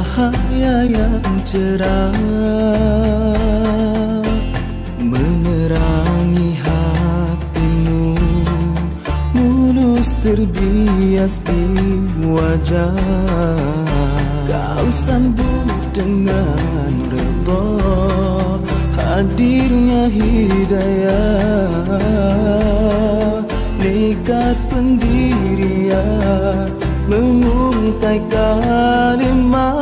cahaya yang cerah menerangi hatimu, mulus terbias di wajah. Kau sambut dengan redha hadirnya hidayah, nekat pendirian menguntai kalimat.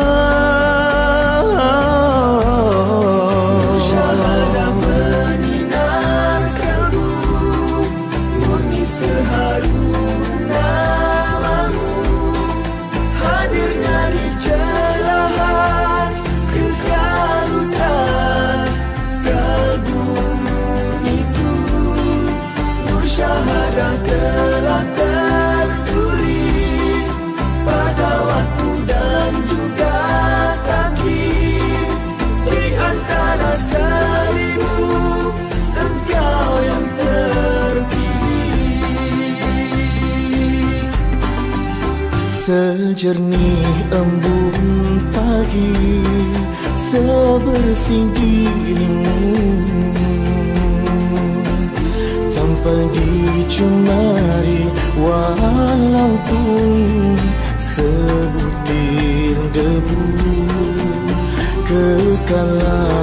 Syahadah menyinar kalbu, murni seharum namamu, hadirnya di celahan kekalutan kalbumu itu. Nur syahadah telah tertulis pada waktu dan juga takhir. Di antara seribu engkau yang terpilih. Sejernih embun pagi, sebersih dirimu, tanpa dicemari walaupun sebutir debu. Kekalan